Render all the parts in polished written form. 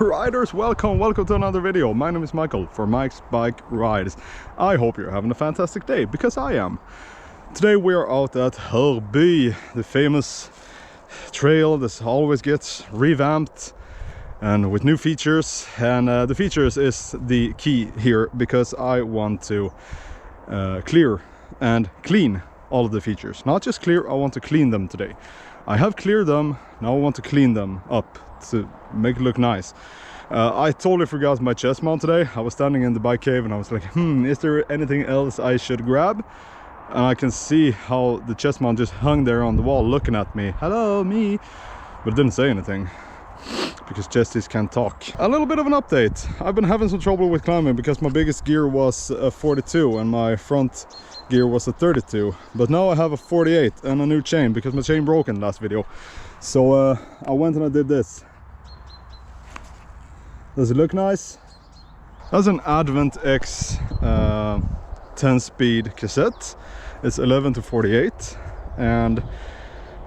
Riders, welcome to another video. My name is Michael for Mike's Bike Rides. I hope you're having a fantastic day, because I am. Today we are out at Hörby, the famous trail that always gets revamped and with new features, and the features is the key here, because I want to clear and clean all of the features. Not just clear, I want to clean them today. I have cleared them, now I want to clean them up to make it look nice. I totally forgot my chest mount today. I was standing in the bike cave and I was like, is there anything else I should grab? And I can see how the chest mount just hung there on the wall looking at me. Hello, me. But it didn't say anything, because chesties can't talk. A little bit of an update. I've been having some trouble with climbing because my biggest gear was a 42 and my front gear was a 32. But now I have a 48 and a new chain because my chain broke in the last video. So I went and I did this. Does it look nice? That's an Advent X 10-speed cassette. It's 11 to 48, and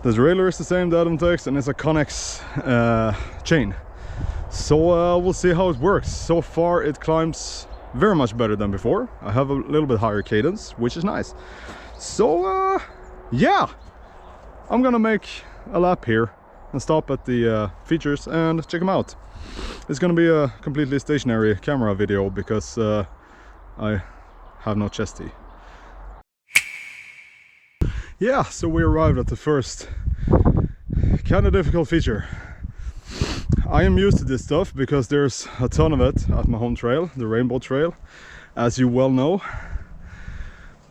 the derailleur is the same, the Advent X, and it's a Connex chain. So we'll see how it works. So far it climbs very much better than before. I have a little bit higher cadence, which is nice. So yeah, I'm gonna make a lap here and stop at the features and check them out. It's gonna be a completely stationary camera video because I have no chesty. Yeah, so we arrived at the first kind of difficult feature. I am used to this stuff because there's a ton of it at my home trail, the Rainbow Trail, as you well know.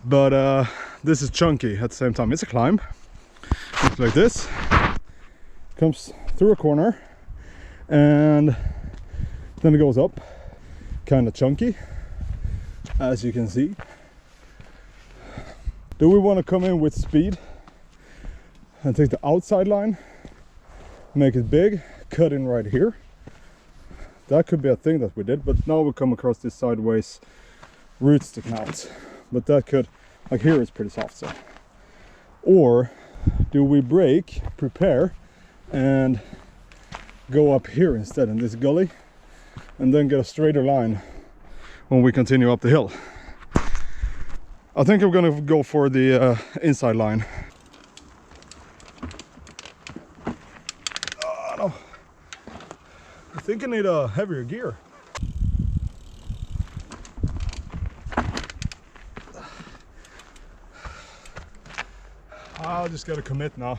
But this is chunky at the same time. It's a climb. Looks like this. Comes through a corner and then it goes up. Kind of chunky, as you can see. Do we want to come in with speed and take the outside line, make it big, cut in right here? That could be a thing that we did, but now we come across this sideways root sticking out. But that could, like here it's pretty soft, so. Or do we brake, prepare, and go up here instead in this gully, and then get a straighter line when we continue up the hill? I think I'm gonna go for the inside line. No. I think I need a heavier gear. I'll just gotta commit now.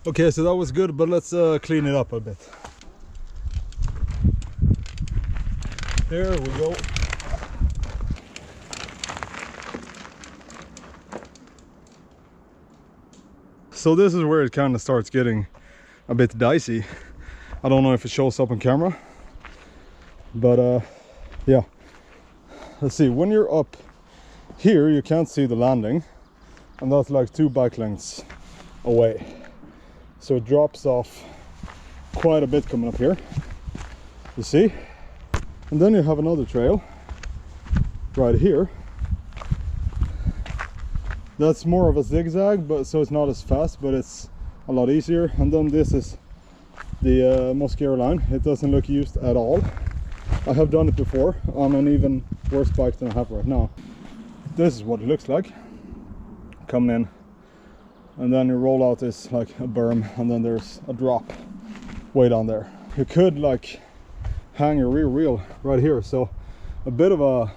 Okay, so that was good, but let's clean it up a bit. There we go. So this is where it kind of starts getting a bit dicey. I don't know if it shows up on camera, but yeah. Let's see, when you're up here you can't see the landing, and that's like 2 bike lengths away. So it drops off quite a bit coming up here, you see? And then you have another trail right here. That's more of a zigzag, but so it's not as fast, but it's a lot easier. And then this is the Mosquero line. It doesn't look used at all. I have done it before on an even worse bike than I have right now. This is what it looks like. Come in, and then your rollout is like a berm, and then there's a drop way down there. You could like hang your rear wheel right here, so a bit of a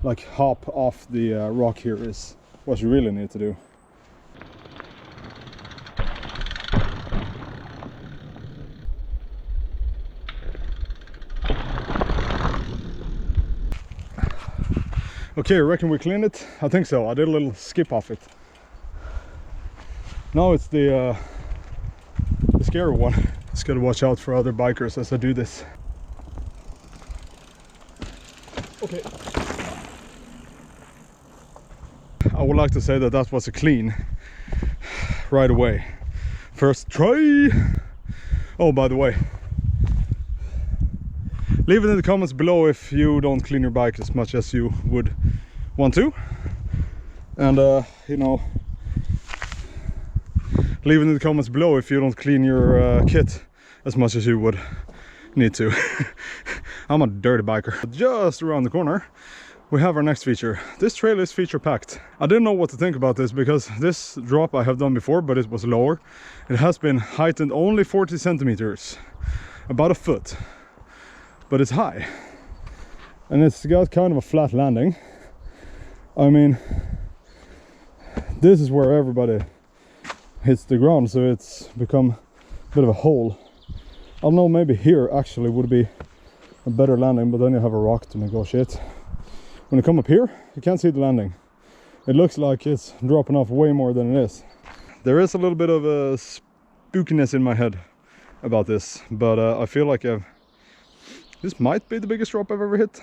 like hop off the rock here is what you really need to do. Okay, I reckon we cleaned it. I think so. I did a little skip off it. Now it's the scary one. Just gotta watch out for other bikers as I do this. Okay. I would like to say that that was a clean right away. First try. Oh, by the way, leave it in the comments below if you don't clean your bike as much as you would want to. And you know, leave in the comments below if you don't clean your kit as much as you would need to. I'm a dirty biker. Just around the corner we have our next feature. This trail is feature packed. I didn't know what to think about this because this drop I have done before, but it was lower. It has been heightened only 40 centimeters, about a foot, but it's high. And it's got kind of a flat landing. I mean, this is where everybody hits the ground, so it's become a bit of a hole. I don't know, maybe here actually would be a better landing, but then you have a rock to negotiate. When you come up here, you can't see the landing. It looks like it's dropping off way more than it is. There is a little bit of a spookiness in my head about this, but I feel like this might be the biggest drop I've ever hit.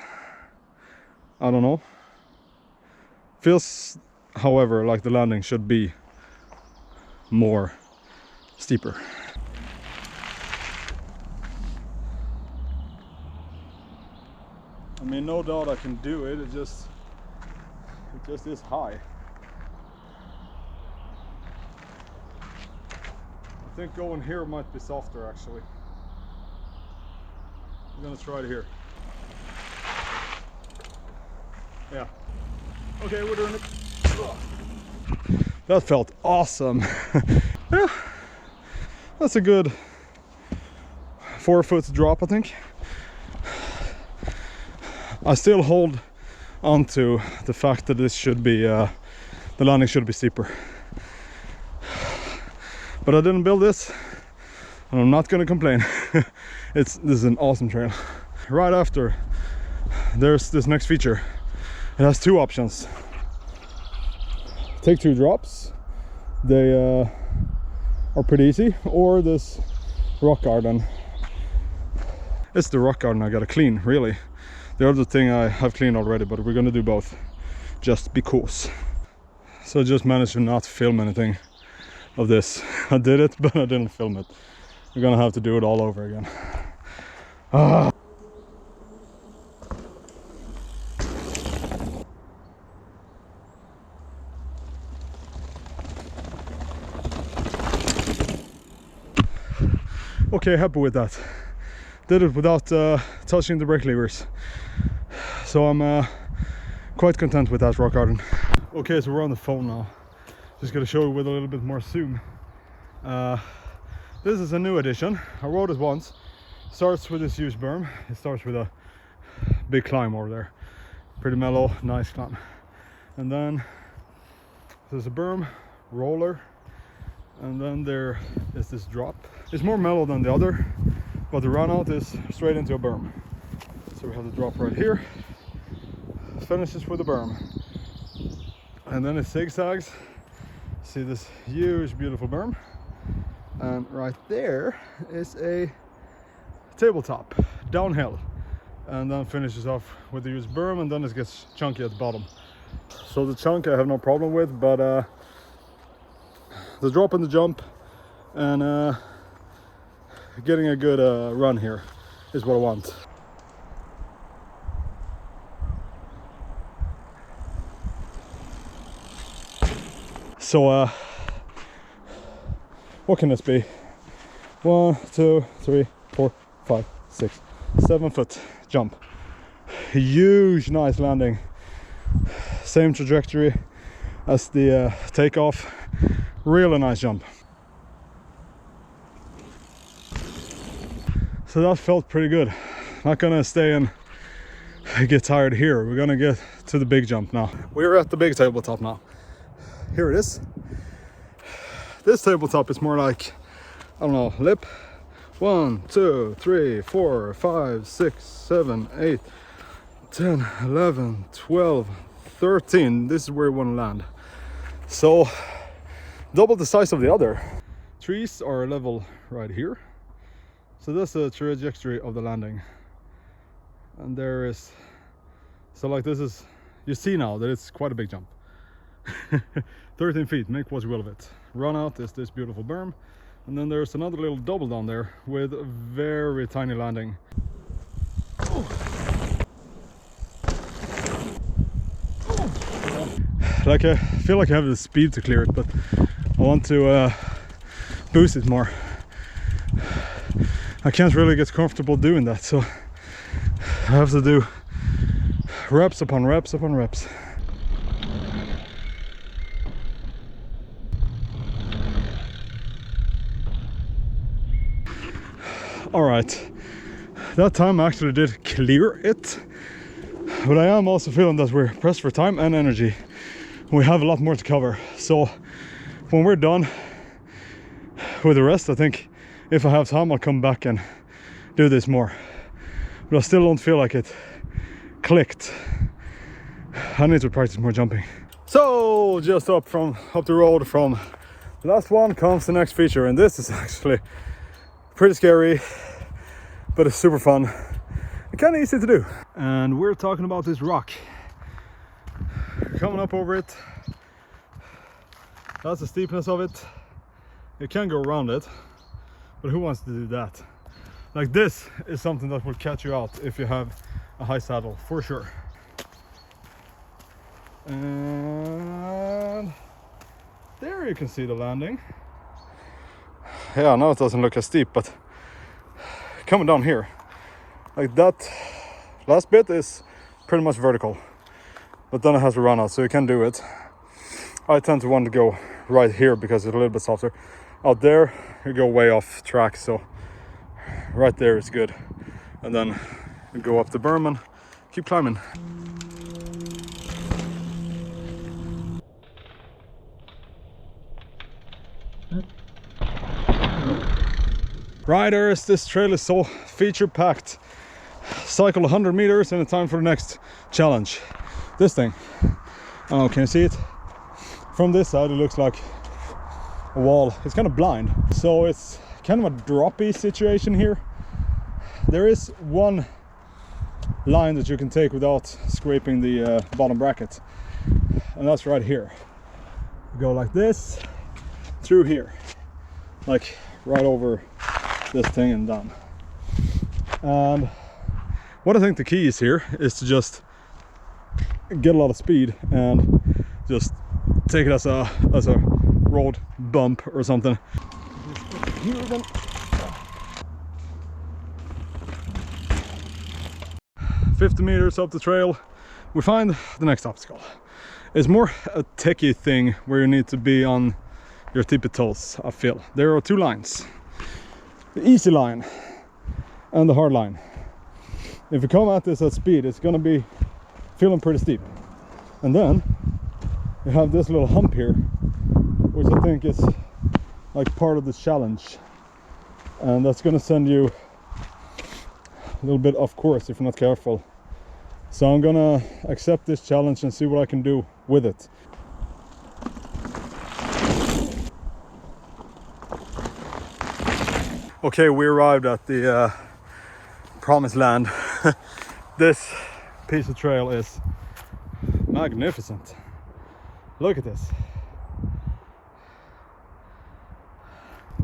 I don't know. Feels, however, like the landing should be more steeper. I mean, no doubt I can do it. It just is high. I think going here might be softer actually. I'm gonna try it here. Yeah. Okay, we're doing it. That felt awesome. Yeah, that's a good 4 foot drop, I think. I still hold on to the fact that this should be, the landing should be steeper. But I didn't build this, and I'm not gonna complain. This is an awesome trail. Right after, there's this next feature. It has two options. Take 2 drops. They are pretty easy, or this rock garden. It's the rock garden I gotta clean, really. The other thing I have cleaned already, but we're gonna do both just because. So I just managed to not film anything of this. I did it, but I didn't film it. We're gonna have to do it all over again. Ah. Okay, happy with that. Did it without touching the brake levers. So I'm quite content with that rock garden. Okay, so we're on the phone now. Just gonna show you with a little bit more zoom. This is a new addition. I rode it once. Starts with this huge berm. It starts with a big climb over there. Pretty mellow, nice climb. And then there's a berm, roller, and then there is this drop. It's more mellow than the other, but the run out is straight into a berm. So we have the drop right here, finishes with a berm, and then it zigzags. See this huge beautiful berm, and right there is a tabletop downhill, and then finishes off with the huge berm, and then it gets chunky at the bottom. So the chunk I have no problem with, but the drop and the jump and getting a good run here is what I want. So what can this be? 1, 2, 3, 4, 5, 6, 7 foot jump. Huge, nice landing. Same trajectory as the takeoff. Really nice jump. So that felt pretty good. Not gonna stay and get tired here. We're gonna get to the big jump now. We're at the big tabletop now. Here it is. This tabletop is more like, I don't know, lip. 1, 2, 3, 4, 5, 6, 7, 8, 10, 11, 12, 13. This is where we want to land. So double the size of the other. Trees are level right here. So that's the trajectory of the landing. And there is, so like this is, you see now that it's quite a big jump. 13 feet, make what you will of it. Run out is this beautiful berm, and then there's another little double down there with a very tiny landing. Like I feel like I have the speed to clear it, but I want to boost it more. I can't really get comfortable doing that, so I have to do reps upon reps upon reps. All right, that time I actually did clear it, but I am also feeling that we're pressed for time and energy. We have a lot more to cover, so when we're done with the rest, I think if I have time I'll come back and do this more, but I still don't feel like it clicked. I need to practice more jumping. So just up the road from the last one comes the next feature, and this is actually pretty scary, but it's super fun and kind of easy to do. And we're talking about this rock. Coming up over it, that's the steepness of it. You can go around it, but who wants to do that? Like, this is something that will catch you out if you have a high saddle, for sure. And there you can see the landing. Yeah, now it doesn't look as steep, but coming down here, like that last bit is pretty much vertical, but then it has a run out, so you can do it. I tend to want to go right here because it's a little bit softer. Out there you go way off track, so right there is good, and then you go up the berm and keep climbing. Riders, this trail is so feature packed. Cycle 100 meters and it's time for the next challenge. This thing, oh, can you see it? From this side it looks like a wall. It's kind of blind, so it's kind of a droppy situation here. There is one line that you can take without scraping the bottom bracket, and that's right here. You go like this through here, like right over this thing and done. And what I think the key is here is to just get a lot of speed and just take it as a road bump or something. Here then. 50 meters up the trail, we find the next obstacle. It's more a techie thing where you need to be on your tippy toes, I feel. There are two lines. The easy line and the hard line. If you come at this at speed, it's gonna be feeling pretty steep. And then you have this little hump here, which I think is like part of this challenge. And that's gonna send you a little bit off course if you're not careful. So I'm gonna accept this challenge and see what I can do with it. Okay, we arrived at the promised land. This piece of trail is magnificent. Look at this.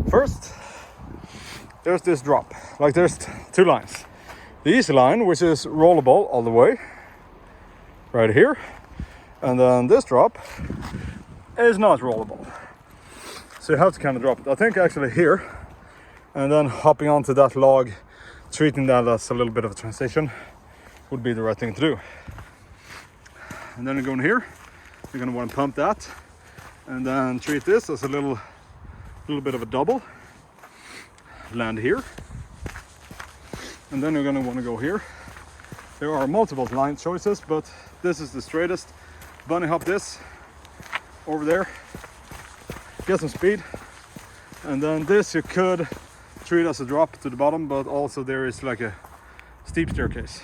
First, there's this drop. Like, there's two lines. The easy line, which is rollable all the way, right here. And then this drop is not rollable. So you have to kind of drop it. I think actually here, and then hopping onto that log, treating that as a little bit of a transition would be the right thing to do. And then you're going here, you're going to want to pump that, and then treat this as a little bit of a double. Land here, and then you're going to want to go here. There are multiple line choices, but this is the straightest. Bunny hop this over there, get some speed, and then this you could treat as a drop to the bottom, but also there is like a steep staircase.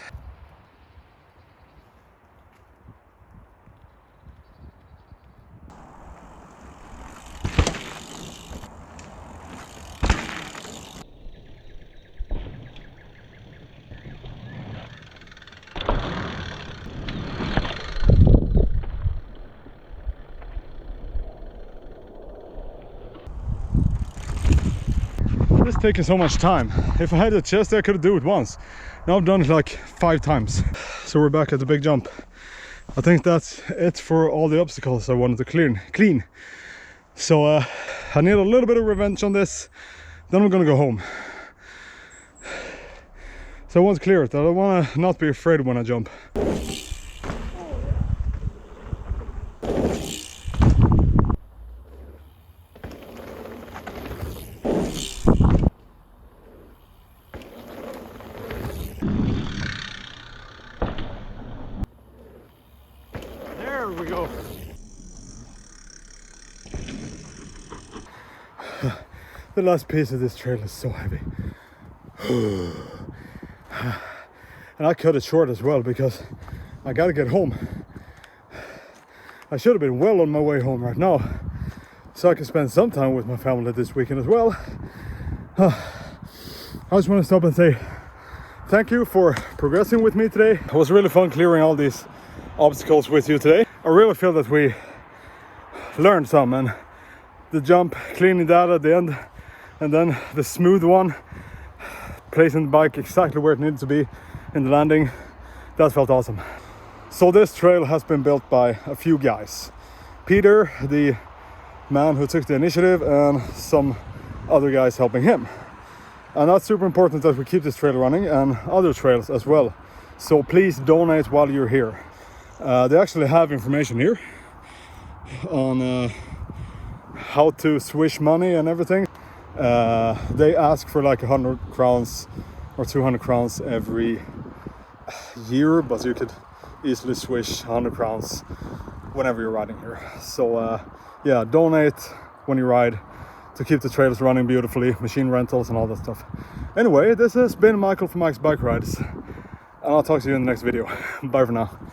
It's taking so much time. If I had a chest, I could do it once. Now I've done it like 5 times. So we're back at the big jump. I think that's it for all the obstacles I wanted to clean. So I need a little bit of revenge on this, then I'm gonna go home. So I want to clear it, that I want to not be afraid when I jump. There we go. The last piece of this trail is so heavy. And I cut it short as well because I gotta get home. I should have been well on my way home right now, so I can spend some time with my family this weekend as well. I just want to stop and say thank you for progressing with me today. It was really fun clearing all these obstacles with you today. I really feel that we learned some, and the jump, cleaning that at the end, and then the smooth one, placing the bike exactly where it needed to be in the landing, that felt awesome. So this trail has been built by a few guys. Peter, the man who took the initiative, and some other guys helping him. And that's super important that we keep this trail running, and other trails as well. So please donate while you're here. They actually have information here on how to swish money and everything. They ask for like 100 crowns or 200 crowns every year, but you could easily swish 100 crowns whenever you're riding here. So yeah, donate when you ride to keep the trails running beautifully, machine rentals and all that stuff. Anyway, this has been Michael from Mike's Bike Rides, and I'll talk to you in the next video. Bye for now.